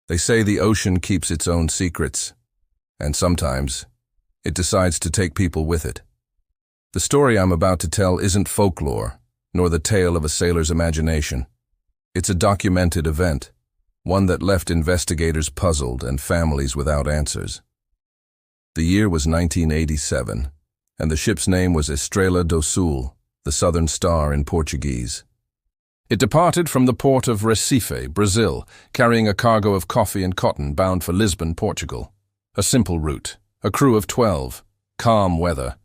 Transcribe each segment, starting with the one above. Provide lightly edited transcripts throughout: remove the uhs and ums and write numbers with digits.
They say the ocean keeps its own secrets, and sometimes it decides to take people with it. The story I'm about to tell isn't folklore, nor the tale of a sailor's imagination. It's a documented event, one that left investigators puzzled and families without answers. The year was 1987, and the ship's name was Estrela do Sul, the Southern Star in Portuguese. It departed from the port of Recife, Brazil, carrying a cargo of coffee and cotton bound for Lisbon, Portugal. A simple route, a crew of 12, calm weather.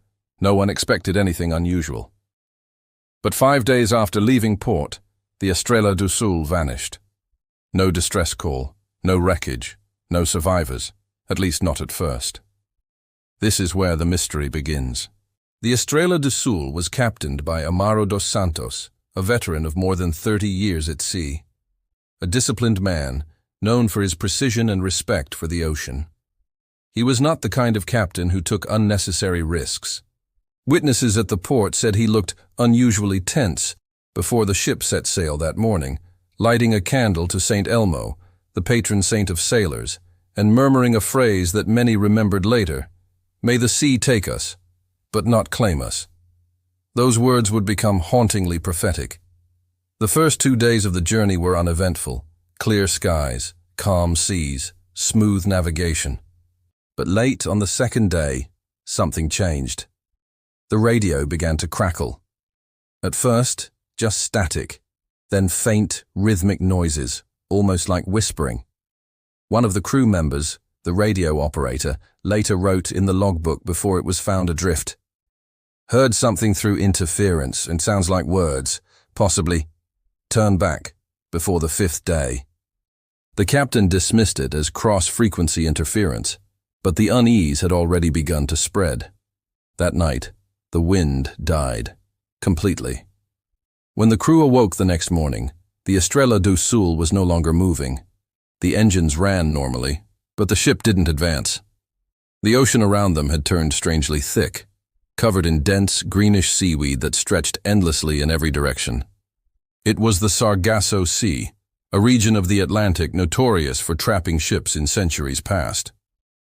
No one expected anything unusual. But 5 days after leaving port, the Estrela do Sul vanished. No distress call, no wreckage, no survivors, at least not at first. This is where the mystery begins. The Estrela do Sul was captained by Amaro dos Santos, a veteran of more than 30 years at sea. A disciplined man, known for his precision and respect for the ocean. He was not the kind of captain who took unnecessary risks. Witnesses at the port said he looked unusually tense before the ship set sail that morning, lighting a candle to Saint Elmo, the patron saint of sailors, and murmuring a phrase that many remembered later, "May the sea take us, but not claim us." Those words would become hauntingly prophetic. The first 2 days of the journey were uneventful, clear skies, calm seas, smooth navigation. But late on the second day, something changed. The radio began to crackle. At first, just static, then faint, rhythmic noises, almost like whispering. One of the crew members, the radio operator, later wrote in the logbook before it was found adrift, "Heard something through interference and sounds like words, possibly, 'turn back,' before the 5th day." The captain dismissed it as cross-frequency interference, but the unease had already begun to spread. That night, the wind died, completely. When the crew awoke the next morning, the Estrela do Sul was no longer moving. The engines ran normally, but the ship didn't advance. The ocean around them had turned strangely thick, covered in dense, greenish seaweed that stretched endlessly in every direction. It was the Sargasso Sea, a region of the Atlantic notorious for trapping ships in centuries past.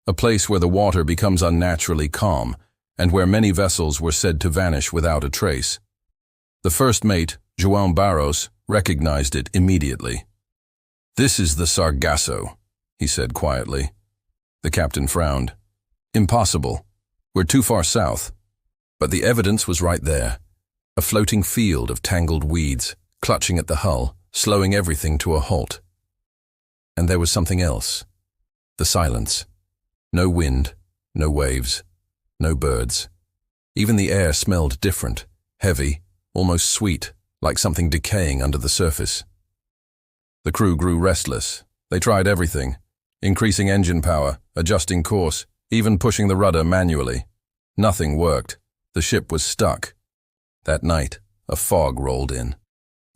A place where the water becomes unnaturally calm, and where many vessels were said to vanish without a trace. The first mate, João Barros, recognized it immediately. "This is the Sargasso," he said quietly. The captain frowned. "Impossible. We're too far south." But the evidence was right there. A floating field of tangled weeds, clutching at the hull, slowing everything to a halt. And there was something else. The silence. No wind, no waves, no birds. Even the air smelled different, heavy, almost sweet, like something decaying under the surface. The crew grew restless. They tried everything, increasing engine power, adjusting course, even pushing the rudder manually. Nothing worked. The ship was stuck. That night, a fog rolled in.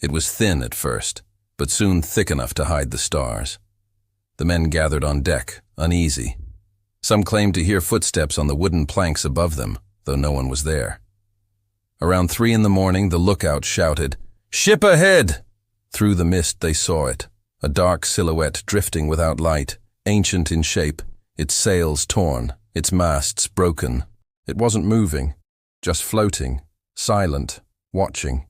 It was thin at first, but soon thick enough to hide the stars. The men gathered on deck, uneasy. Some claimed to hear footsteps on the wooden planks above them, though no one was there. Around 3 in the morning, the lookout shouted, "Ship ahead!" Through the mist they saw it, a dark silhouette drifting without light, ancient in shape, its sails torn, its masts broken. It wasn't moving, just floating, silent, watching.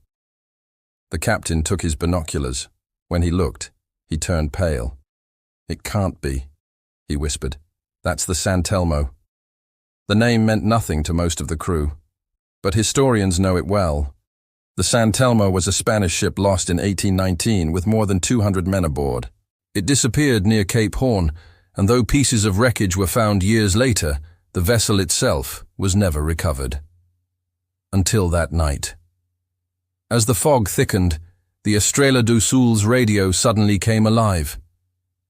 The captain took his binoculars. When he looked, he turned pale. "It can't be," he whispered. "That's the San Telmo." The name meant nothing to most of the crew, but historians know it well. The San Telmo was a Spanish ship lost in 1819 with more than 200 men aboard. It disappeared near Cape Horn, and though pieces of wreckage were found years later, the vessel itself was never recovered. Until that night. As the fog thickened, the Estrela do Sul's radio suddenly came alive.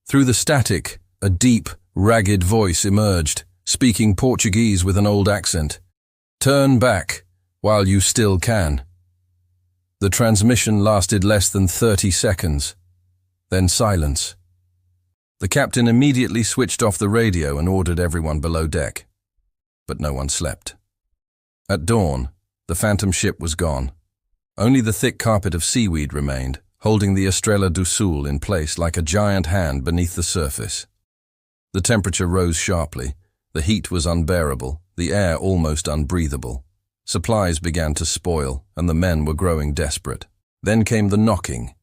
Through the static, a deep, ragged voice emerged, speaking Portuguese with an old accent. "Turn back, while you still can." The transmission lasted less than 30 seconds. Then silence. The captain immediately switched off the radio and ordered everyone below deck. But no one slept. At dawn, the phantom ship was gone. Only the thick carpet of seaweed remained, holding the Estrela do Sul in place like a giant hand beneath the surface. The temperature rose sharply. The heat was unbearable, the air almost unbreathable. Supplies began to spoil, and the men were growing desperate. Then came the knocking.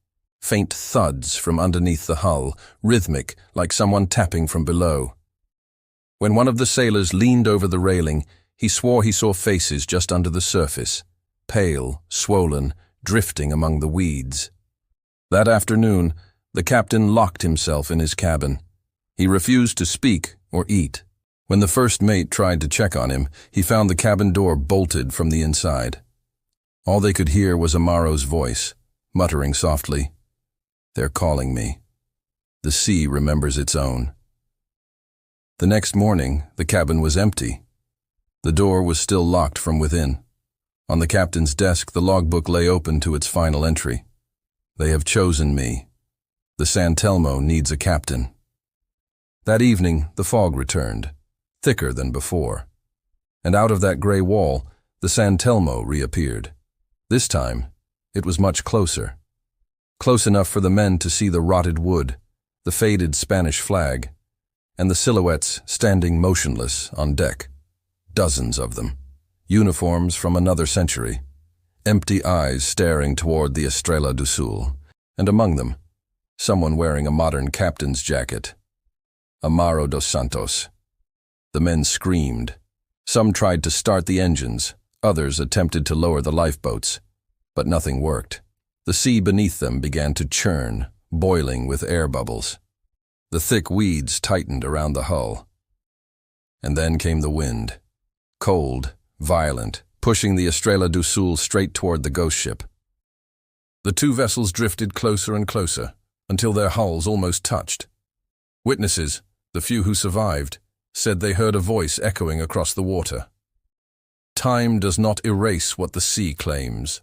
Faint thuds from underneath the hull, rhythmic, like someone tapping from below. When one of the sailors leaned over the railing, he swore he saw faces just under the surface, pale, swollen, drifting among the weeds. That afternoon, the captain locked himself in his cabin. He refused to speak or eat. When the first mate tried to check on him, he found the cabin door bolted from the inside. All they could hear was Amaro's voice, muttering softly, "They're calling me. The sea remembers its own." The next morning, the cabin was empty. The door was still locked from within. On the captain's desk, the logbook lay open to its final entry. "They have chosen me. The San Telmo needs a captain." That evening, the fog returned, thicker than before. And out of that gray wall, the San Telmo reappeared. This time, it was much closer. Close enough for the men to see the rotted wood, the faded Spanish flag, and the silhouettes standing motionless on deck. Dozens of them, uniforms from another century, empty eyes staring toward the Estrela do Sul, and among them, someone wearing a modern captain's jacket. Amaro dos Santos. The men screamed. Some tried to start the engines, others attempted to lower the lifeboats, but nothing worked. The sea beneath them began to churn, boiling with air bubbles. The thick weeds tightened around the hull. And then came the wind, cold, violent, pushing the Estrela do Sul straight toward the ghost ship. The two vessels drifted closer and closer, until their hulls almost touched. Witnesses, the few who survived, said they heard a voice echoing across the water. Time does not erase what the sea claims.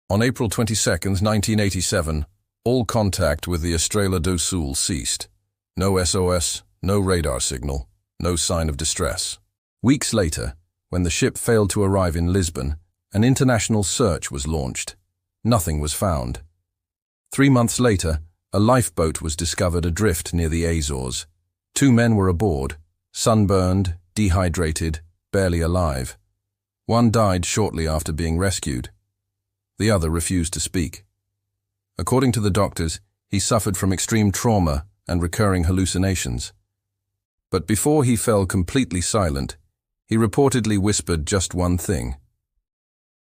On April 22, 1987, all contact with the Estrela do Sul ceased. No SOS, no radar signal, no sign of distress. Weeks later, when the ship failed to arrive in Lisbon, an international search was launched. Nothing was found. 3 months later, a lifeboat was discovered adrift near the Azores. 2 men were aboard, sunburned, dehydrated, barely alive. One died shortly after being rescued. The other refused to speak. According to the doctors, he suffered from extreme trauma and recurring hallucinations. But before he fell completely silent, he reportedly whispered just one thing.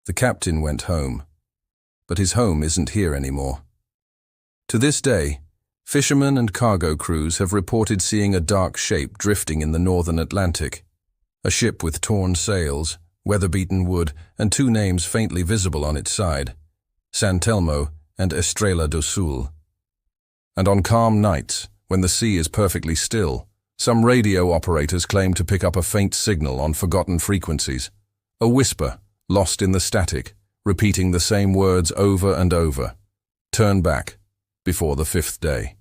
The captain went home, but his home isn't here anymore. To this day, fishermen and cargo crews have reported seeing a dark shape drifting in the northern Atlantic. A ship with torn sails, weather-beaten wood, and 2 names faintly visible on its side, San Telmo and Estrela do Sul. And on calm nights, when the sea is perfectly still, some radio operators claim to pick up a faint signal on forgotten frequencies, a whisper lost in the static, repeating the same words over and over. Turn back before the 5th day.